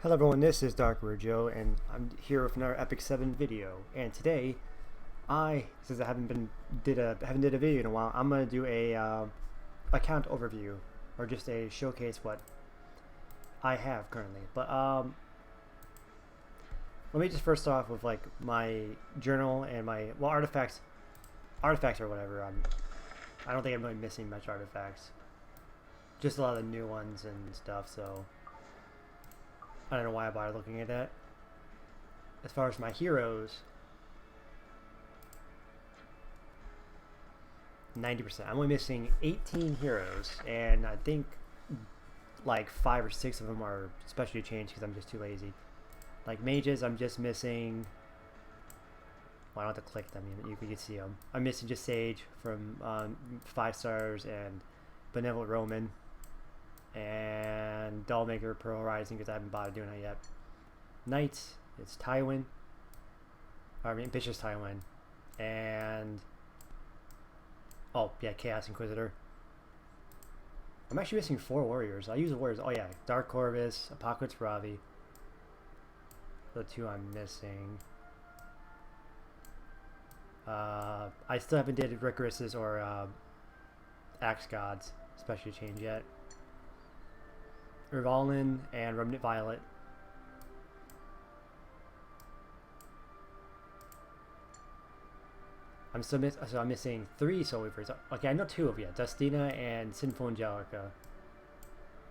Hello everyone, this is Dark Joe, and I'm here with another Epic 7 video. And today, since I haven't did a video in a while, I'm gonna do a account overview, or just a showcase what I have currently. But let me just first start off with like my journal and my artifacts or whatever. I don't think I'm really missing much artifacts, just a lot of the new ones and stuff. So I don't know why I bothered looking at that. As far as my heroes, 90%. I'm only missing 18 heroes, and I think like 5 or 6 of them are specially changed because I'm just too lazy. Like mages, I'm just missing. Well, I don't have to click them, you can see them. I'm missing just Sage from 5 stars and Benevolent Roman and Dollmaker Pearl Rising because I haven't bothered doing that yet. Knights, it's Tywin. I mean, Vicious Tywin. And oh yeah, Chaos Inquisitor. I'm actually missing 4 warriors. I use the warriors. Oh yeah, Dark Corvus, Apocalypse Ravi. The 2 I'm missing. I still haven't did Ricorus's or Axe Gods, especially change yet. Rivalin and Remnant Violet. I'm missing 3 Soul Reapers. Okay, I know 2 of you. Dustina and Sinful Angelica.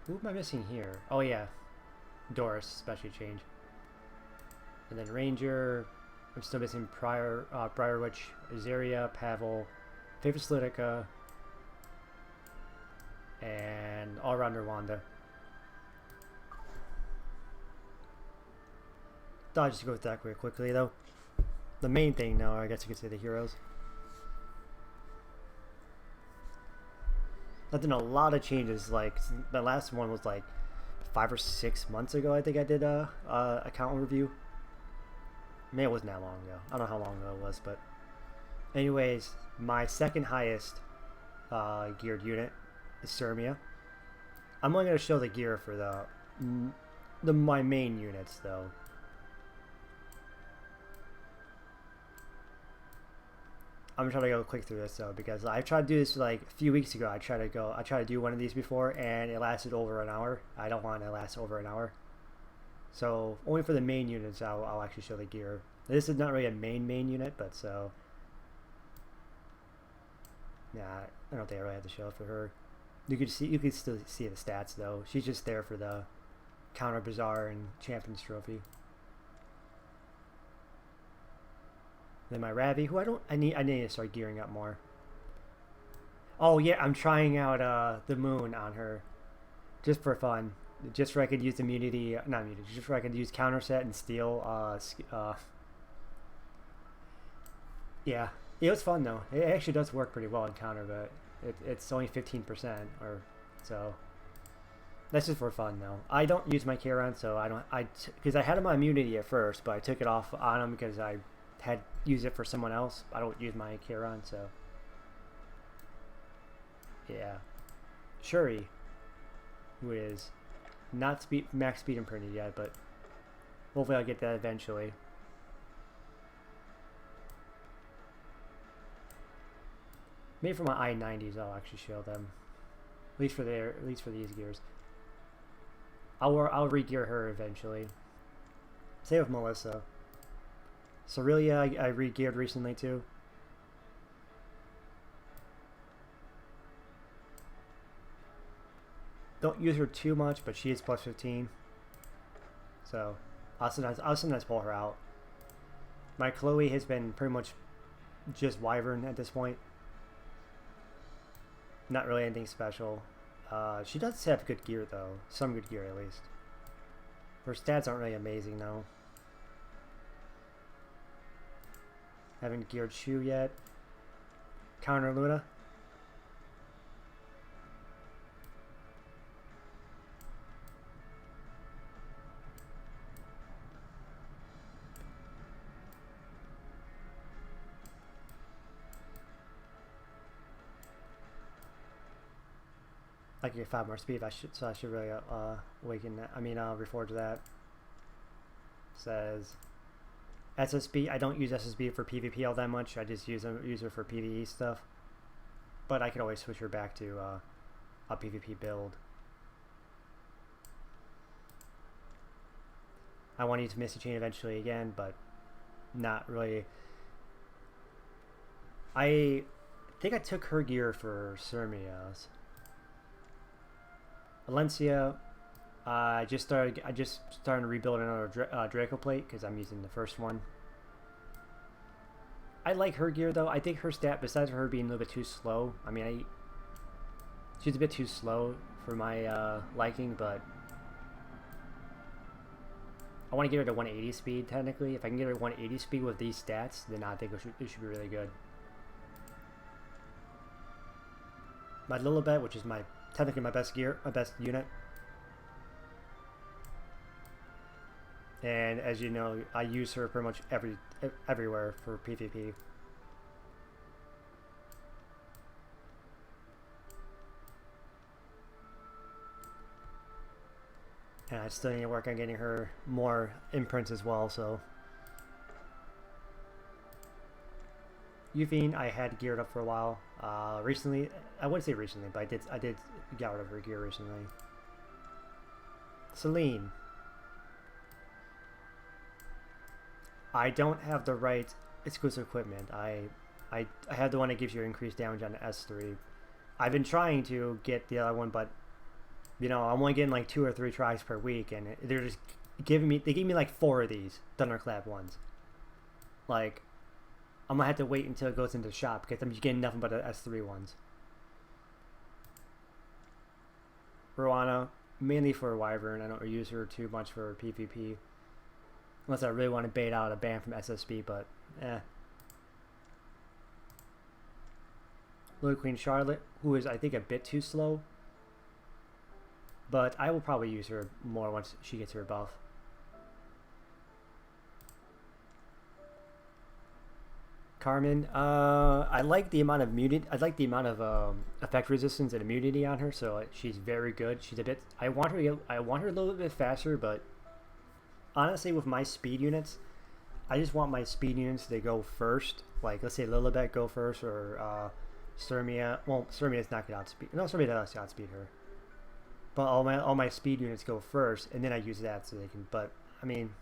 Who am I missing here? Oh yeah, Doris, special change. And then Ranger. I'm still missing Briar Witch, Azaria, Pavel, Favorite Slutica, and All-Rounder Wanda. I'll just go with that real quickly though. The main thing now, I guess you could say the heroes. I've done a lot of changes. Like the last one was like 5 or 6 months ago. I think I did a account review. Maybe it wasn't that long ago. I don't know how long ago it was, but anyways, my second highest geared unit is Sirmia. I'm only going to show the gear for my main units though. I'm gonna try to go quick through this though because I tried to do this like a few weeks ago. I tried to do one of these before and it lasted over an hour. I don't want it to last over an hour. So only for the main units I'll actually show the gear. This is not really a main unit, but so yeah, I don't think I really have to show it for her. You could still see the stats though. She's just there for the Counter Bazaar and Champions Trophy. Then my Ravi, who I need to start gearing up more. Oh yeah, I'm trying out the moon on her, just for fun, just so I could use immunity, not immunity, just so I could use counter set and steal. Yeah, it was fun though. It actually does work pretty well in counter, but it's only 15% or so. That's just for fun though. I don't use my Charon, so because I had him on immunity at first, but I took it off on him because I had used it for someone else. I don't use my Charon, so yeah. Shuri, who is not max speed imprinted yet, but hopefully I'll get that eventually. Maybe for my I-90s I'll actually show them, at least for these gears. I'll re-gear her eventually. Same with Melissa. Cerelia, I re-geared recently too. Don't use her too much, but she is plus 15. So I'll sometimes pull her out. My Chloe has been pretty much just Wyvern at this point. Not really anything special. She does have good gear though. Some good gear at least. Her stats aren't really amazing though. Haven't geared Shu yet. Counter Luna. I can get 5 more speed. I should really awaken that. I mean, reforge that. says SSB. I don't use SSB for PvP all that much. I just use her for PvE stuff. But I could always switch her back to a PvP build. I want to use Misty Chain eventually again, but not really. I think I took her gear for Sirmia's. Valencia, I just started to rebuild another Draco plate because I'm using the first one. I like her gear though. I think her stat, besides her being a little bit too slow, I mean, she's a bit too slow for my liking, but I want to get her to 180 speed technically. If I can get her to 180 speed with these stats, then I think it should be really good. My Lilibet, which is technically my best unit. And as you know, I use her pretty much everywhere for PvP. And I still need to work on getting her more imprints as well, so. Yuvine, I had geared up for a while. Recently, I wouldn't say recently, but I did get rid of her gear recently. Celine. I don't have the right exclusive equipment. I have the one that gives you increased damage on the S3. I've been trying to get the other one, but you know, I'm only getting like 2 or 3 tries per week, and they're just giving me. They gave me like 4 of these Thunderclap ones. Like, I'm gonna have to wait until it goes into the shop because I'm just getting nothing but the S3 ones. Roana, mainly for Wyvern. I don't use her too much for PvP. Unless I really want to bait out a ban from SSB, but Little Queen Charlotte, who is I think a bit too slow. But I will probably use her more once she gets her buff. Carmen, I like the amount of effect resistance and immunity on her, so she's very good. She's a bit. I want her a little bit faster, but honestly, with my speed units, I just want my speed units to go first. Like, let's say Lilibet go first, or Sirmia. Well, Sirmia's not gonna outspeed. No, Sirmia does outspeed her. But all my speed units go first, and then I use that so they can. But I mean,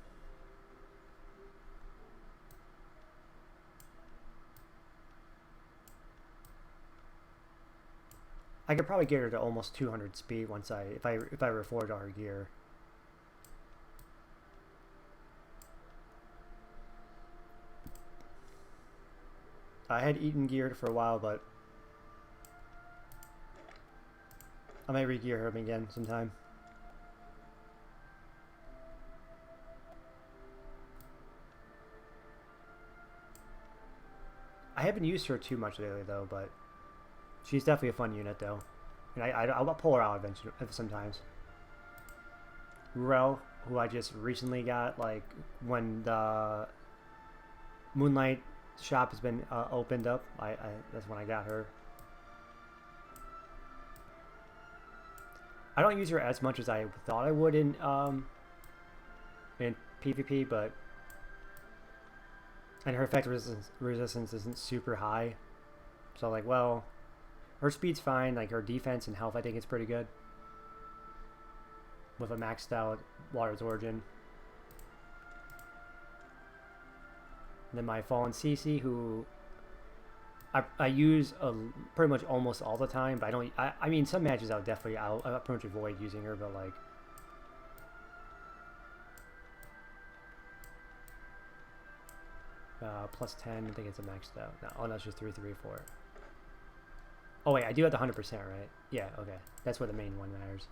I could probably get her to almost 200 speed once if I reforge all her gear. I had Eaton geared for a while, but I might re-gear him again sometime. I haven't used her too much lately though, but she's definitely a fun unit though. And I'll pull her out eventually sometimes. Rurel, who I just recently got, like when the Moonlight shop has been opened up, that's when I got her. I don't use her as much as I thought I would in PvP, but and her effect resistance isn't super high, so like, well, her speed's fine. Like, her defense and health, I think it's pretty good with a maxed out Water's Origin. And then my Fallen CC, who I use pretty much almost all the time, but I don't. I mean, some matches I'll pretty much avoid using her, but like. Plus 10, I think it's a maxed out. No, oh, no, it's just 334. Oh wait, I do have the 100%, right? Yeah, okay. That's where the main one matters.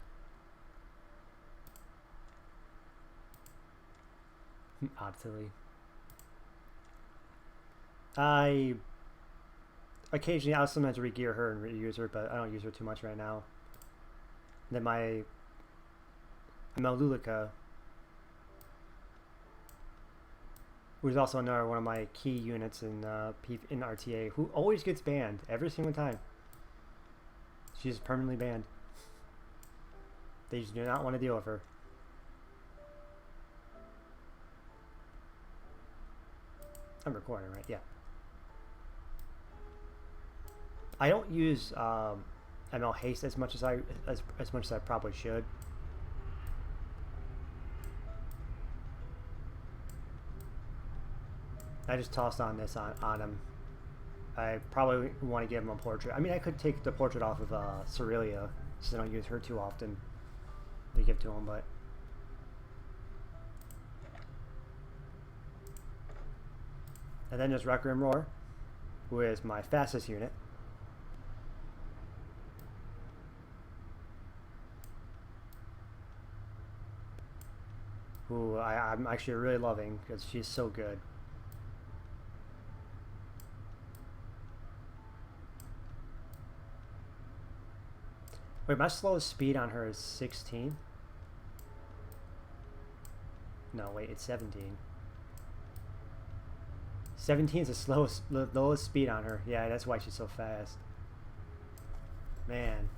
Oddly. I'll sometimes re-gear her and reuse her, but I don't use her too much right now. And then my Melulica, who's also another one of my key units in RTA, who always gets banned every single time. She's permanently banned. They just do not want to deal with her. I'm recording, right? Yeah. I don't use ML haste as much as as much as I probably should. I just tossed on this on him. I probably want to give him a portrait. I mean, I could take the portrait off of Cerelia, since I don't use her too often. To give to him, but and then there's Requiem Roar, who is my fastest unit. Who I'm actually really loving because she's so good. Wait, my slowest speed on her is 16? No, wait, it's 17. 17 is the lowest speed on her. Yeah, that's why she's so fast. Man.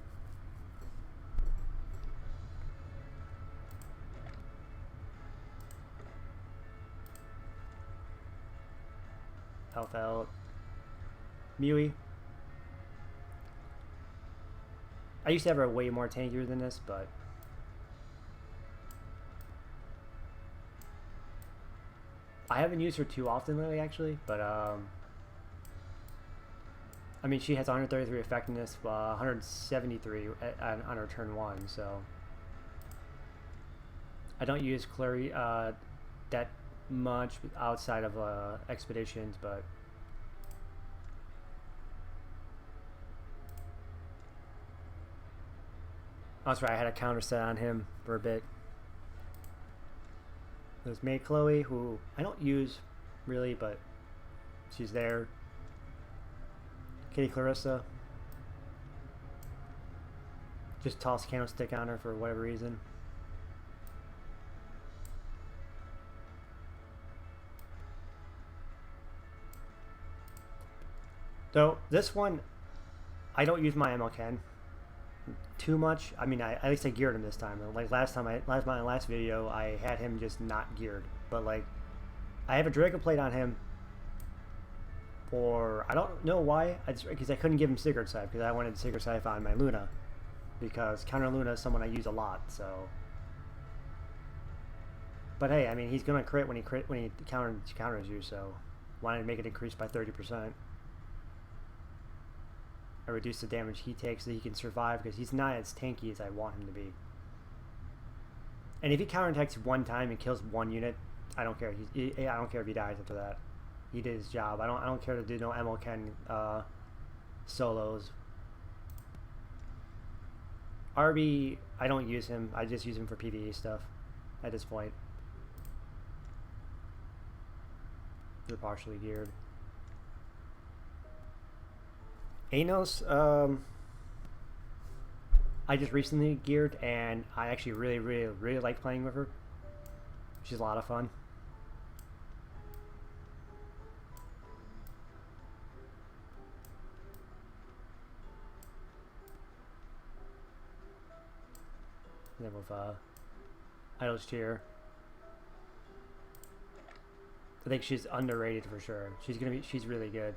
Health out. Mewy. I used to have her way more tankier than this, but I haven't used her too often lately, actually. But I mean, she has 133 effectiveness, 173 on her turn 1, so I don't use Clary that much outside of expeditions, but that's right, I had a counter set on him for a bit. There's May Chloe, who I don't use really, but she's there. Kitty Clarissa. Just toss Candlestick on her for whatever reason. Though this one, I don't use my MLK too much. I mean, at least I geared him this time. Like last video, I had him just not geared. But like, I have a Draco plate on him. Or I don't know why. Because I couldn't give him Sigurd Scythe because I wanted Sigurd Scythe on my Luna, because counter Luna is someone I use a lot. So, but hey, I mean, he's gonna crit when he counters you. So, why not make it increase by 30%? I reduce the damage he takes so he can survive, because he's not as tanky as I want him to be. And if he counterattacks one time and kills one unit, I don't care. I don't care if he dies after that. He did his job. I don't care to do no MLK solos. RB, I don't use him. I just use him for PvE stuff at this point. They're partially geared. Anos, I just recently geared, and I actually really like playing with her. She's a lot of fun. And then with Idol's Cheer, I think she's underrated for sure. She's really good.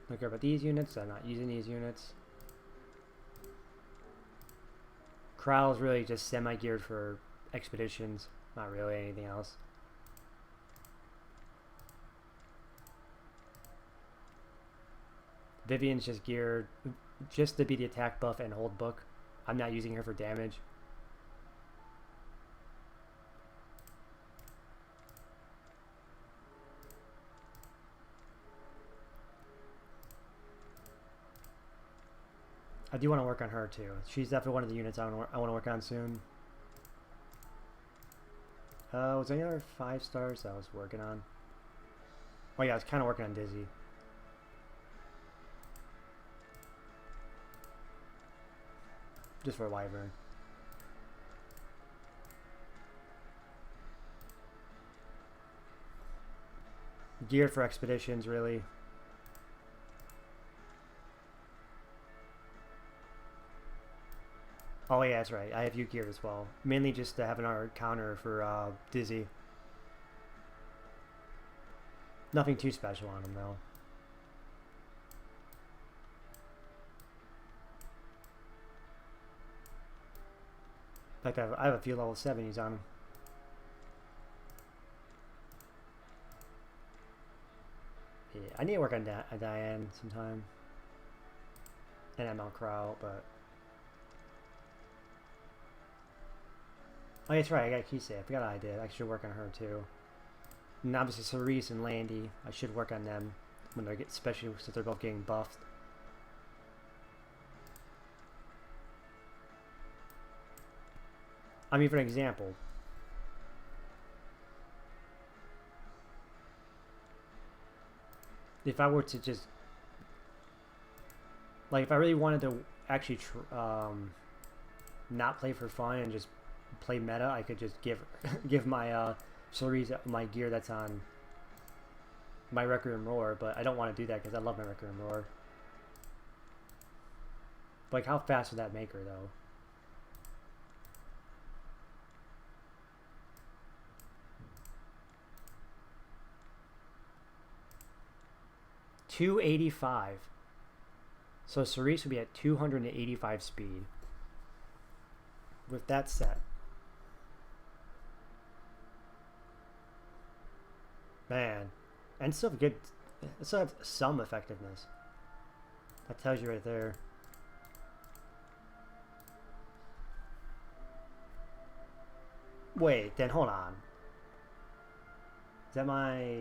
Don't care about these units. I'm not using these units. Krall is really just semi-geared for expeditions. Not really anything else. Vivian's just geared just to be the attack buff and hold book. I'm not using her for damage. I do want to work on her too. She's definitely one of the units I want to work on soon. Was there any other 5 stars that I was working on? Oh yeah, I was kind of working on Dizzy. Just for Wyvern. Geared for expeditions, really. Oh yeah, that's right. I have you geared as well. Mainly just to have another counter for Dizzy. Nothing too special on him though. In fact, I have a few level 70s on him. Yeah, I need to work on Diane sometime. And ML Kraut, but... Oh, that's right, I got Kisei. I forgot I did. I should work on her too. And obviously Cerise and Landy, I should work on them when they get, especially since they're both getting buffed. I mean, for an example, if I were to just, like, if I really wanted to actually not play for fun and just play meta, I could just give give my Cerise my gear that's on my Requiem Roar, but I don't want to do that because I love my Requiem Roar. Like, how fast would that make her, though? $285. So Cerise would be at 285 speed with that set. Man, and still have good, still have some effectiveness. That tells you right there. Wait, then hold on. Is that my...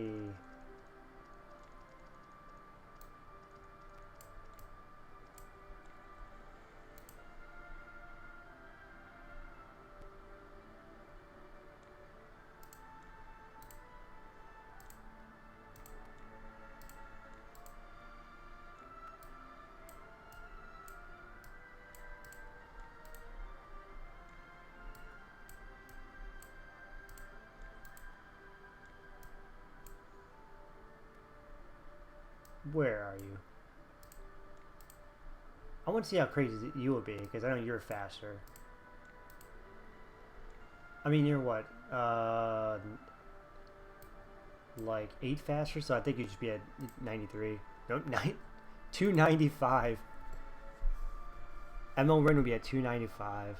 Where are you? I want to see how crazy you would be, because I know you're faster. I mean, you're what? Like 8 faster, so I think you'd just be at 93. Nope, 295. ML Ren would be at 295.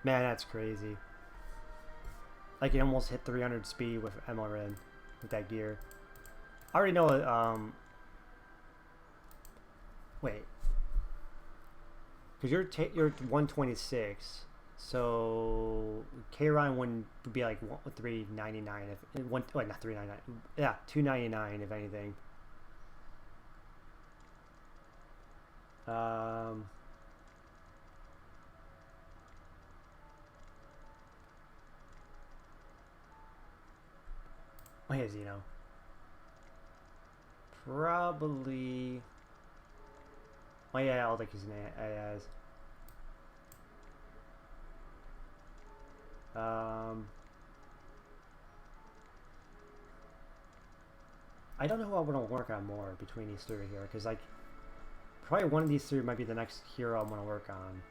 Man, that's crazy. Like, you almost hit 300 speed with ML Ren with that gear. I already know, wait. Because you're 126, so K-Ryan would be like 399 if not 399. Yeah, 299 if anything. Oh yeah, Zeno. Probably. Oh yeah, I'll think he's an AIs. I don't know who I want to work on more between these three here, because like probably one of these three might be the next hero I'm going to work on.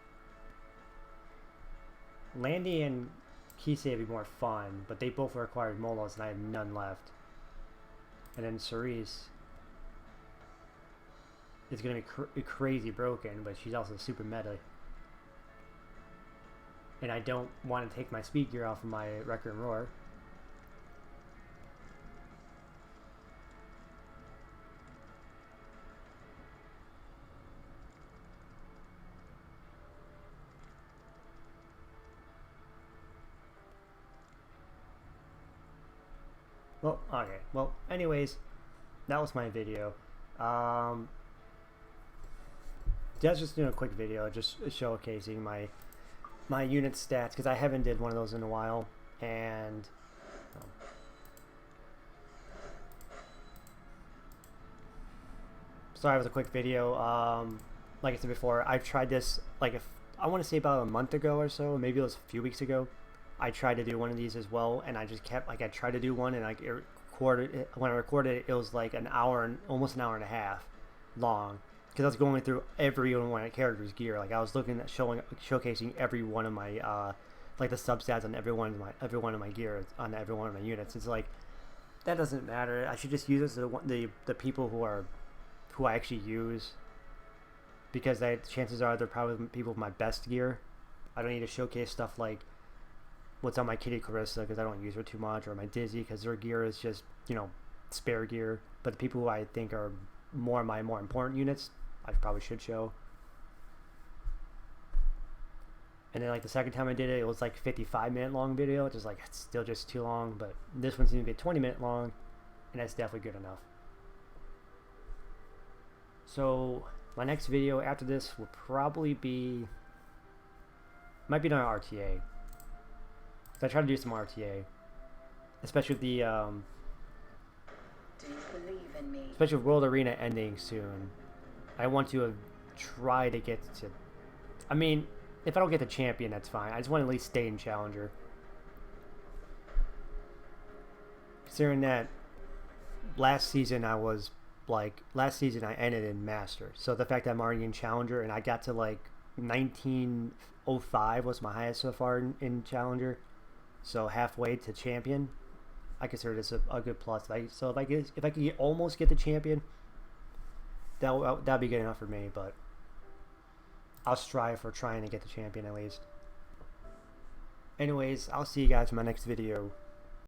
Landy and Kisei would be more fun, but they both required Molos and I have none left. And then Cerise is going to be crazy broken, but she's also super meta. And I don't want to take my speed gear off of my Requiem Roar. Well, okay. Well, anyways, that was my video. Just doing a quick video, just showcasing my unit stats, because I haven't did one of those in a while, and sorry, it was a quick video. Like I said before, I've tried this like I want to say about a month ago or so, maybe it was a few weeks ago. I tried to do one of these as well, and I just kept like I tried to do one, and like when I recorded it, it was like an hour and almost an hour and a half long, because I was going through every one of my character's gear. Like I was looking at showcasing every one of my like the substats on every one of my gear on every one of my units. It's like that doesn't matter. I should just use it to the people who I actually use, because chances are they're probably people with my best gear. I don't need to showcase stuff like what's on my Kitty Clarissa because I don't use her too much, or my Dizzy because their gear is just, you know, spare gear. But the people who I think are more important units, I probably should show. And then like the second time I did it, it was like 55-minute long video, which is like it's still just too long. But this one's gonna be 20-minute long, and that's definitely good enough. So my next video after this will probably might be on RTA. So I try to do some RTA, especially with the Do you believe in me? especially with World Arena ending soon. I want to try to get to. I mean, if I don't get the champion, that's fine. I just want to at least stay in Challenger. Considering that last season I ended in Master. So the fact that I'm already in Challenger and I got to like 1905 was my highest so far in Challenger. So halfway to champion, I consider this a good plus. So if I could almost get the champion, that'd be good enough for me. But I'll strive for trying to get the champion at least. Anyways, I'll see you guys in my next video.